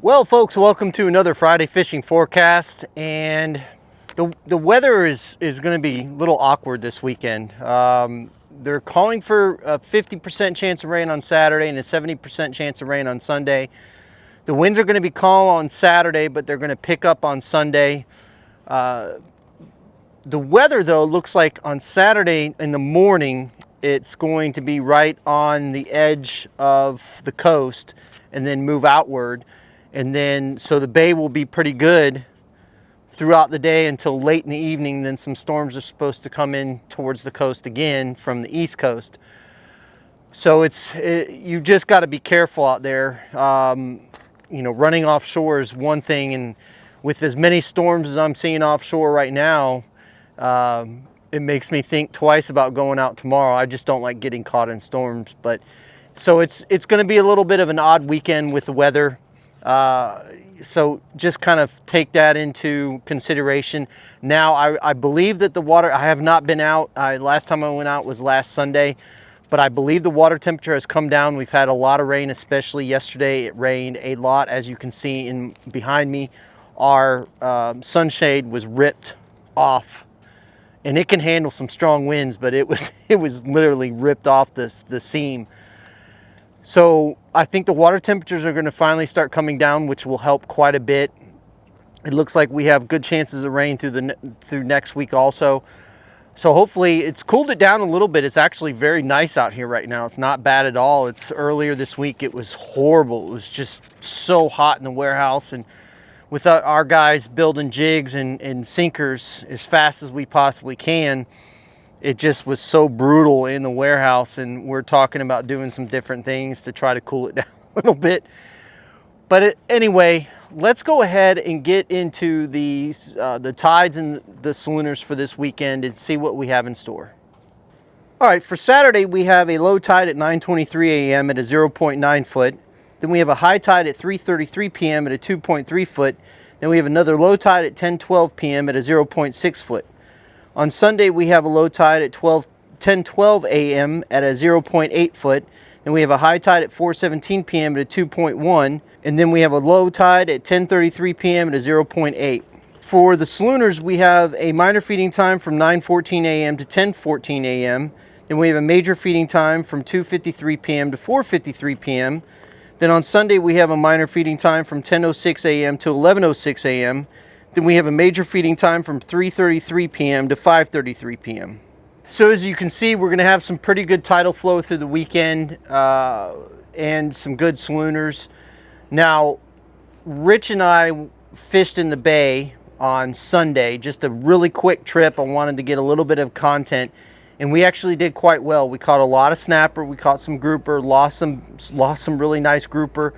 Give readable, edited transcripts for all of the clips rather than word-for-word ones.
Well, folks, welcome to another Friday fishing forecast. And the weather is going to be a little awkward this weekend. They're calling for a 50% chance of rain on Saturday and a 70% chance of rain on Sunday. The winds are going to be calm on Saturday, but they're going to pick up on Sunday. The weather, though, looks like on Saturday in the morning, it's going to be right on the edge of the coast and then move outward. And then, so the bay will be pretty good throughout the day until late in the evening. Then some storms are supposed to come in towards the coast again from the east coast. So you just got to be careful out there. Running offshore is one thing, and with as many storms as I'm seeing offshore right now, it makes me think twice about going out tomorrow. I just don't like getting caught in storms. But so it's going to be a little bit of an odd weekend with the weather. So just kind of take that into consideration. Now, I believe that the water, I have not been out. Last time I went out was last Sunday, but I believe the water temperature has come down. We've had a lot of rain, especially yesterday. It rained a lot. As you can see behind me, our sunshade was ripped off, and it can handle some strong winds, but it was literally ripped off the seam. So I think the water temperatures are going to finally start coming down, which will help quite a bit. It looks like we have good chances of rain through next week also. So hopefully it's cooled it down a little bit. It's actually very nice out here right now. It's not bad at all. It's earlier this week, it was horrible. It was just so hot in the warehouse, and with our guys building jigs and sinkers as fast as we possibly can, it just was so brutal in the warehouse, and we're talking about doing some different things to try to cool it down a little bit. But anyway, let's go ahead and get into the tides and the schooners for this weekend and see what we have in store. All right, for Saturday, we have a low tide at 9:23 a.m. at a 0.9 foot. Then we have a high tide at 3:33 p.m. at a 2.3 foot. Then we have another low tide at 10:12 p.m. at a 0.6 foot. On Sunday, we have a low tide at 10:12 a.m. at a 0.8 foot. Then we have a high tide at 4:17 p.m. at a 2.1. And then we have a low tide at 10:33 p.m. at a 0.8. For the schooners, we have a minor feeding time from 9:14 a.m. to 10:14 a.m. Then we have a major feeding time from 2:53 p.m. to 4:53 p.m. Then on Sunday, we have a minor feeding time from 10:06 a.m. to 11:06 a.m. Then we have a major feeding time from 3:33 p.m. to 5:33 p.m. So as you can see, we're going to have some pretty good tidal flow through the weekend and some good schooners. Now, Rich and I fished in the bay on Sunday, just a really quick trip. I wanted to get a little bit of content, and we actually did quite well. We caught a lot of snapper, we caught some grouper, lost some really nice grouper.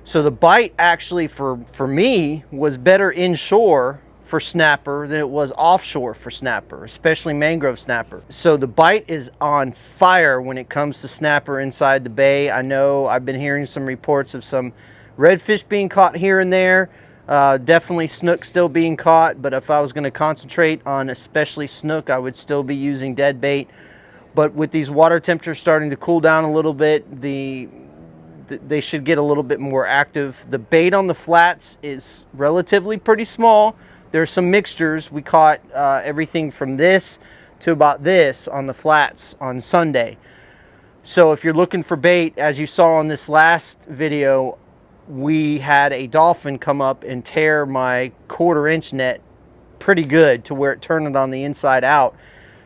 So the bite actually for me was better inshore for snapper than it was offshore for snapper, especially mangrove snapper. So the bite is on fire when it comes to snapper inside the bay. I know I've been hearing some reports of some redfish being caught here and there. Definitely snook still being caught, but if I was going to concentrate on especially snook, I would still be using dead bait. But with these water temperatures starting to cool down a little bit, they should get a little bit more active. The bait on the flats is relatively pretty small. There's some mixtures. We caught everything from this to about this on the flats on Sunday. So if you're looking for bait, as you saw in this last video, we had a dolphin come up and tear my 1/4 inch net pretty good to where it turned it on the inside out.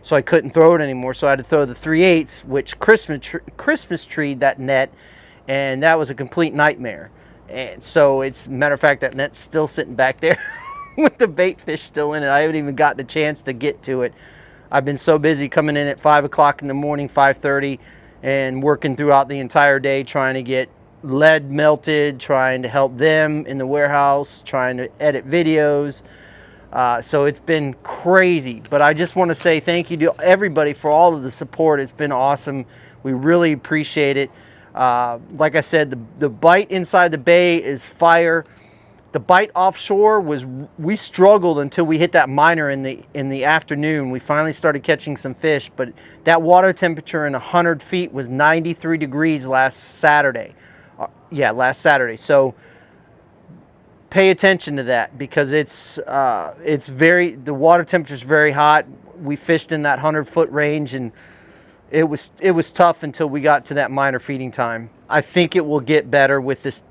So I couldn't throw it anymore. So I had to throw the 3/8, which Christmas treed that net, and that was a complete nightmare. And so it's, matter of fact, that net's still sitting back there with the bait fish still in it. I haven't even gotten a chance to get to it. I've been so busy coming in at 5 o'clock in the morning, 5:30, and working throughout the entire day trying to get lead melted, trying to help them in the warehouse, trying to edit videos. So it's been crazy, but I just want to say thank you to everybody for all of the support. It's been awesome. We really appreciate it. Like I said, the bite inside the bay is fire. The bite offshore we struggled until we hit that minor in the afternoon. We finally started catching some fish, but that water temperature in 100 feet was 93 degrees last Saturday. Last Saturday. So pay attention to that, because the water temperature is very hot. We fished in that 100-foot range, and it was tough until we got to that minor feeding time. I think it will get better with this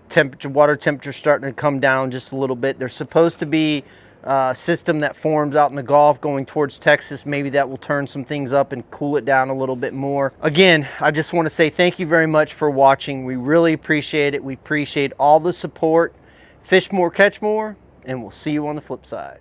water temperature starting to come down just a little bit. There's supposed to be a system that forms out in the Gulf going towards Texas. Maybe that will turn some things up and cool it down a little bit more. Again, I just want to say thank you very much for watching. We really appreciate it. We appreciate all the support. Fish more, catch more, and we'll see you on the flip side.